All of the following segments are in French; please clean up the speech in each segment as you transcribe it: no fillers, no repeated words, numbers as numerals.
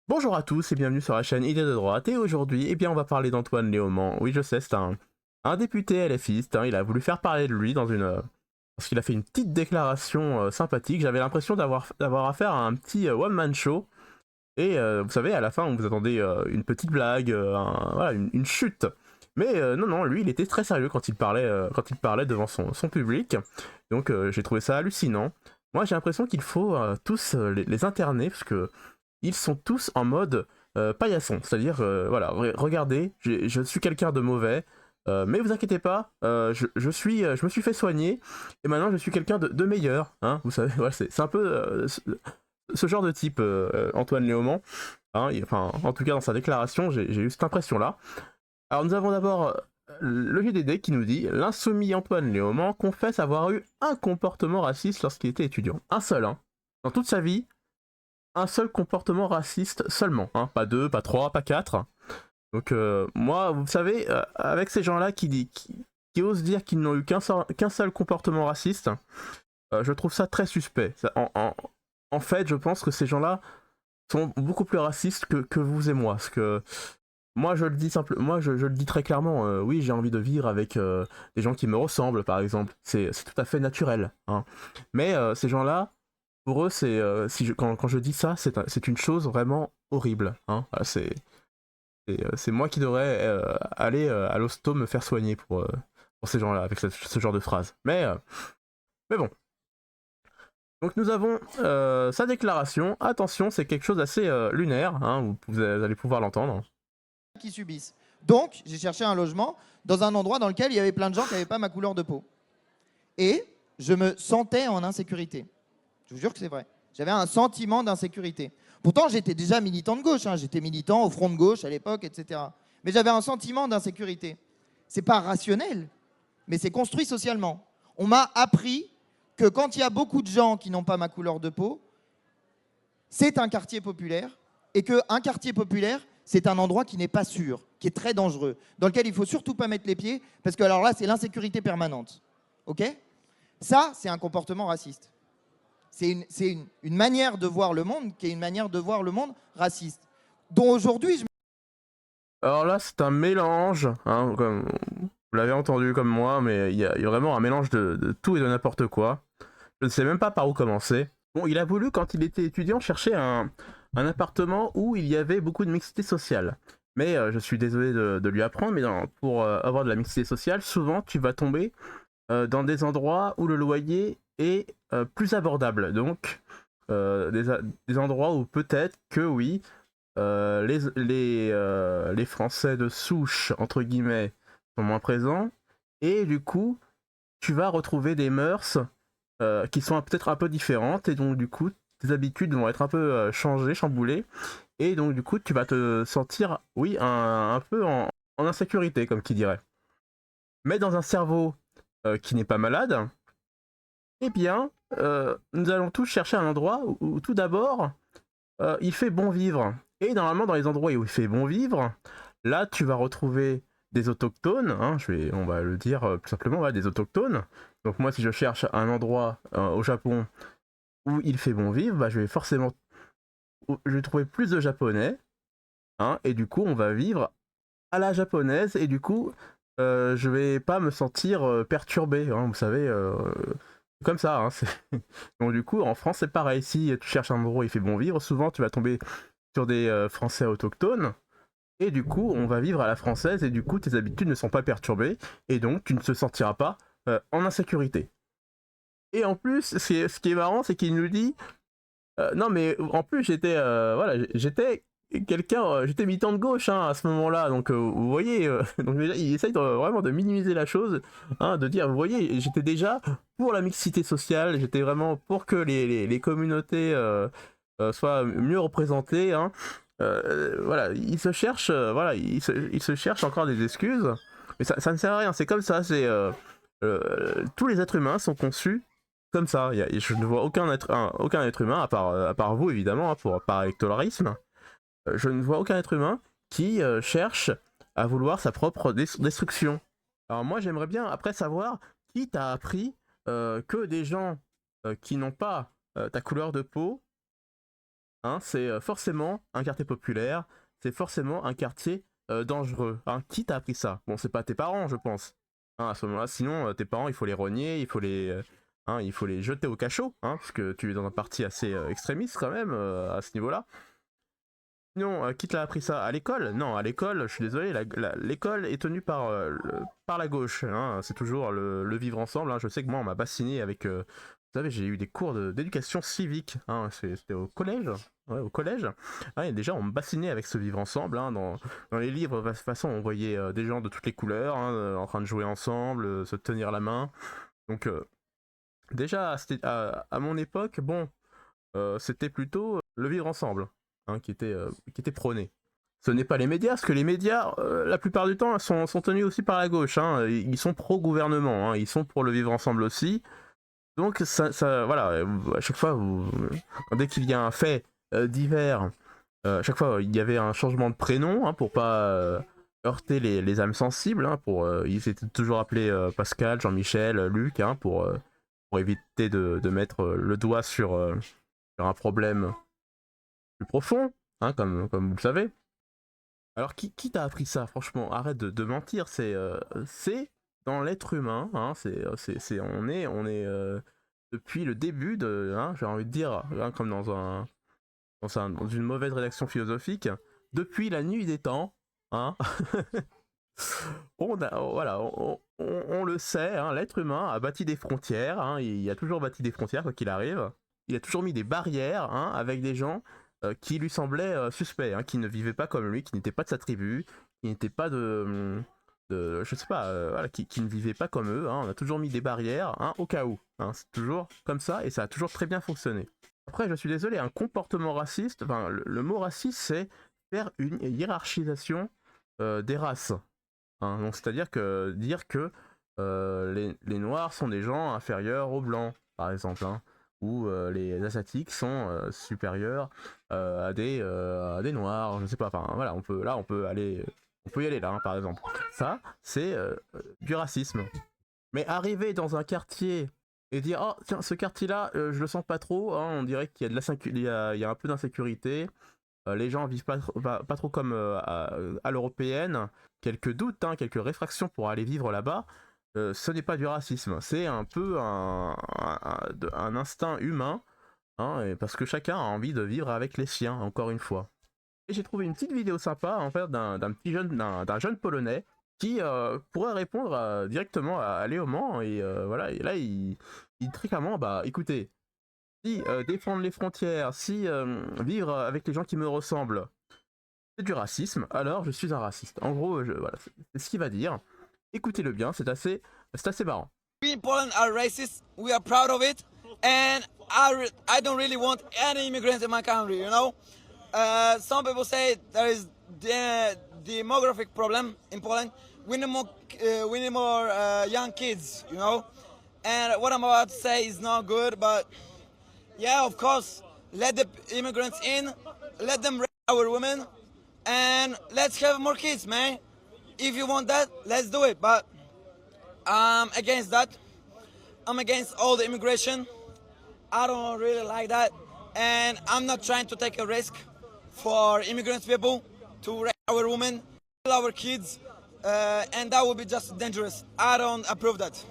Bonjour à tous et bienvenue sur la chaîne Idées de droite et aujourd'hui on va parler d'Antoine Léaumont. Oui je sais c'est un député LFiste, il a voulu faire parler de lui parce qu'il a fait une petite déclaration sympathique. J'avais l'impression d'avoir affaire à un petit one-man show et vous savez à la fin on vous attendait une petite blague, voilà, une chute. Mais non, lui il était très sérieux quand il parlait devant son public, donc j'ai trouvé ça hallucinant. Moi j'ai l'impression qu'il faut tous les interner parce que ils sont tous en mode paillasson, c'est-à-dire, voilà, regardez, je suis quelqu'un de mauvais, mais vous inquiétez pas, je me suis fait soigner, et maintenant je suis quelqu'un de meilleur, hein, vous savez, ouais, c'est un peu ce genre de type, Antoine Léaumont, hein, enfin, en tout cas dans sa déclaration, j'ai eu cette impression-là. Alors nous avons d'abord le JDD qui nous dit l'insoumis Antoine Léaumont confesse avoir eu un comportement raciste lorsqu'il était étudiant. Un seul, hein. Dans toute sa vie, un seul comportement raciste seulement, hein, pas deux, pas trois, pas quatre. Donc moi, vous savez, avec ces gens-là qui osent dire qu'ils n'ont eu qu'un seul comportement raciste, je trouve ça très suspect. En fait, je pense que ces gens-là sont beaucoup plus racistes que vous et moi. Parce que moi, je le dis moi, je le dis très clairement. Oui, j'ai envie de vivre avec des gens qui me ressemblent, par exemple. C'est tout à fait naturel, hein. Mais ces gens-là, pour eux, quand je dis ça, c'est une chose vraiment horrible, hein. Voilà, c'est moi qui devrais aller à l'hosto me faire soigner pour ces gens-là, avec ce genre de phrase. Mais bon. Donc nous avons sa déclaration. Attention, c'est quelque chose d'assez lunaire, hein, vous allez pouvoir l'entendre. Qui subissent. Donc, j'ai cherché un logement dans un endroit dans lequel il y avait plein de gens qui n'avaient pas ma couleur de peau. Et je me sentais en insécurité. Je vous jure que c'est vrai. J'avais un sentiment d'insécurité. Pourtant, j'étais déjà militant de gauche, hein. J'étais militant au Front de gauche à l'époque, etc. Mais j'avais un sentiment d'insécurité. C'est pas rationnel, mais c'est construit socialement. On m'a appris que quand il y a beaucoup de gens qui n'ont pas ma couleur de peau, c'est un quartier populaire et qu'un quartier populaire, c'est un endroit qui n'est pas sûr, qui est très dangereux, dans lequel il ne faut surtout pas mettre les pieds, parce que alors là, c'est l'insécurité permanente. OK? Ça, c'est un comportement raciste. C'est une manière de voir le monde qui est une manière de voir le monde raciste. Dont aujourd'hui, Alors là, c'est un mélange, hein, comme vous l'avez entendu comme moi, mais il y a vraiment un mélange de tout et de n'importe quoi. Je ne sais même pas par où commencer. Bon, il a voulu, quand il était étudiant, chercher un appartement où il y avait beaucoup de mixité sociale. Mais je suis désolé de lui apprendre, mais pour avoir de la mixité sociale, souvent tu vas tomber dans des endroits où le loyer est plus abordable. Donc, des endroits où peut-être que oui, les Français de souche, entre guillemets, sont moins présents. Et du coup, tu vas retrouver des mœurs qui sont peut-être un peu différentes, et donc du coup tes habitudes vont être un peu changées, chamboulées, et donc du coup tu vas te sentir, oui, un peu en insécurité, comme qui dirait. Mais dans un cerveau qui n'est pas malade, eh bien, nous allons tous chercher un endroit où tout d'abord, il fait bon vivre. Et normalement, dans les endroits où il fait bon vivre, là, tu vas retrouver des autochtones, hein, on va le dire plus simplement, voilà, des autochtones. Donc moi, si je cherche un endroit au Japon où il fait bon vivre, bah, je vais trouver plus de japonais, hein, et du coup, on va vivre à la japonaise, et du coup, je vais pas me sentir perturbé, hein, vous savez, comme ça, hein, donc du coup, en France, c'est pareil. Si tu cherches un endroit où il fait bon vivre, souvent tu vas tomber sur des Français autochtones, et du coup, on va vivre à la française, et du coup, tes habitudes ne sont pas perturbées, et donc tu ne te sentiras pas en insécurité. Et en plus, ce qui est marrant, c'est qu'il nous dit non, mais en plus, voilà, j'étais quelqu'un, j'étais militant de gauche, hein, à ce moment-là, donc vous voyez, donc déjà, il essaye vraiment de minimiser la chose, hein, de dire, vous voyez, j'étais déjà pour la mixité sociale, j'étais vraiment pour que les communautés soient mieux représentées, hein. Voilà, il se cherche, voilà, il se cherche encore des excuses, mais ça ne sert à rien, c'est comme ça, tous les êtres humains sont conçus comme ça. Je ne vois aucun être humain, à part vous évidemment, hein, par électoralisme, je ne vois aucun être humain qui cherche à vouloir sa propre destruction. Alors moi j'aimerais bien après savoir qui t'a appris que des gens qui n'ont pas ta couleur de peau hein, c'est forcément un quartier populaire, c'est forcément un quartier dangereux. Hein. Qui t'a appris ça? Bon, c'est pas tes parents, je pense. Hein, à ce moment-là, sinon tes parents, il faut les renier, il faut les jeter au cachot, hein, parce que tu es dans un parti assez extrémiste quand même à ce niveau-là. Sinon, qui t'a appris ça? À l'école? Non, à l'école, je suis désolé, l'école est tenue par la gauche. Hein, c'est toujours le vivre ensemble. Hein. Je sais que moi, on m'a bassiné avec. Vous savez, j'ai eu des cours d'éducation civique. Hein, c'était au collège. Ouais, au collège. Ah, et déjà, on me bassinait avec ce vivre ensemble. Hein, dans les livres, de toute façon, on voyait des gens de toutes les couleurs hein, en train de jouer ensemble, se tenir la main. Donc, déjà, à mon époque, bon, c'était plutôt le vivre ensemble hein, qui était prôné. Ce n'est pas les médias, parce que les médias, la plupart du temps, sont tenus aussi par la gauche. Hein, ils sont pro-gouvernement, hein, ils sont pour le vivre ensemble aussi. Donc, voilà, à chaque fois, dès qu'il y a un fait divers, à chaque fois, il y avait un changement de prénom hein, pour pas heurter les âmes sensibles. Hein, ils étaient toujours appelés Pascal, Jean-Michel, Luc, hein, pour éviter de mettre le doigt sur un problème plus profond, hein, comme vous le savez. Alors, qui t'a appris ça? Franchement, arrête de mentir. C'est dans l'être humain. Hein, on est depuis le début hein, j'ai envie de dire, hein, comme dans une mauvaise rédaction philosophique, depuis la nuit des temps. Hein, voilà, on le sait. Hein, l'être humain a bâti des frontières. Hein, il a toujours bâti des frontières quoi qu'il arrive. Il a toujours mis des barrières hein, avec des gens qui lui semblaient suspects, hein, qui ne vivaient pas comme lui, qui n'étaient pas de sa tribu, qui n'étaient pas je sais pas, voilà, qui ne vivaient pas comme eux. Hein. On a toujours mis des barrières hein, au cas où. Hein. C'est toujours comme ça et ça a toujours très bien fonctionné. Après, je suis désolé, un comportement raciste, enfin, le mot raciste, c'est faire une hiérarchisation des races. Hein. Donc, c'est-à-dire que dire que les noirs sont des gens inférieurs aux blancs, par exemple. Hein, ou les asiatiques sont supérieurs à des noirs, je sais pas. Enfin voilà, on peut y aller là, hein, par exemple. Ça, c'est du racisme. Mais arriver dans un quartier et dire oh tiens ce quartier-là, je le sens pas trop. Hein, on dirait qu'il y a il y a un peu d'insécurité. Les gens vivent pas trop comme à l'européenne. Quelques doutes, hein, quelques réfractions pour aller vivre là-bas. Ce n'est pas du racisme, c'est un peu un instinct humain, hein, parce que chacun a envie de vivre avec les siens, encore une fois. Et j'ai trouvé une petite vidéo sympa en fait d'un jeune polonais qui pourrait répondre directement à Léoman et voilà et là il dit très clairement bah écoutez si défendre les frontières si vivre avec les gens qui me ressemblent c'est du racisme alors je suis un raciste en gros voilà, c'est ce qu'il va dire. Écoutez-le bien, c'est assez marrant. We in Poland are racist. We are proud of it, and I don't really want any immigrants in my country. You know, some people say there is the demographic problem in Poland. We need more young kids. You know, and what I'm about to say is not good, but yeah, of course, let the immigrants in, let them raise our women, and let's have more kids, man. If you want that, let's do it. But I'm against that. I'm against all the immigration. I don't really like that. And I'm not trying to take a risk for immigrant people to rape our women, kill our kids. And that would be just dangerous. I don't approve that.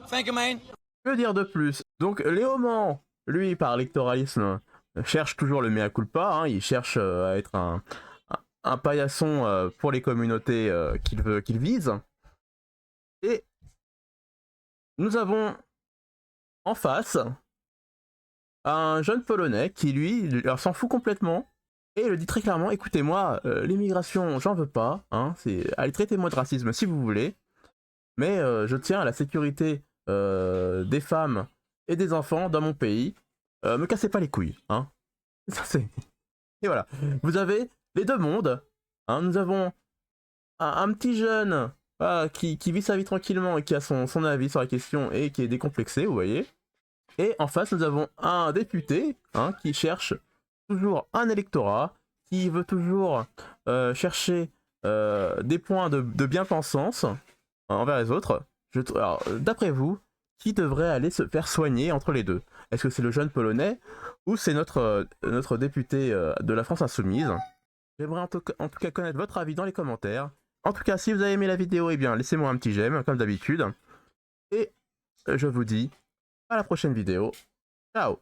Thank you, man. Que dire de plus? Donc Léoman, lui, par électoralisme, cherche toujours le mea culpa. Hein, il cherche à être un paillasson pour les communautés qu'il vise. Et nous avons en face un jeune Polonais qui, lui, s'en fout complètement et le dit très clairement, écoutez-moi, l'immigration, j'en veux pas, hein, allez, traitez-moi de racisme si vous voulez, mais je tiens à la sécurité des femmes et des enfants dans mon pays, me cassez pas les couilles. Hein. Ça, c'est... Et voilà, vous avez les deux mondes. Hein, nous avons un petit jeune qui vit sa vie tranquillement et qui a son avis sur la question et qui est décomplexé, vous voyez. Et en face, nous avons un député hein, qui cherche toujours un électorat, qui veut toujours chercher des points de bien-pensance envers les autres. Alors, d'après vous, qui devrait aller se faire soigner entre les deux? Est-ce que c'est le jeune polonais ou c'est notre député de la France Insoumise? J'aimerais en tout cas connaître votre avis dans les commentaires. En tout cas, si vous avez aimé la vidéo, eh bien laissez-moi un petit j'aime, comme d'habitude. Et je vous dis à la prochaine vidéo. Ciao!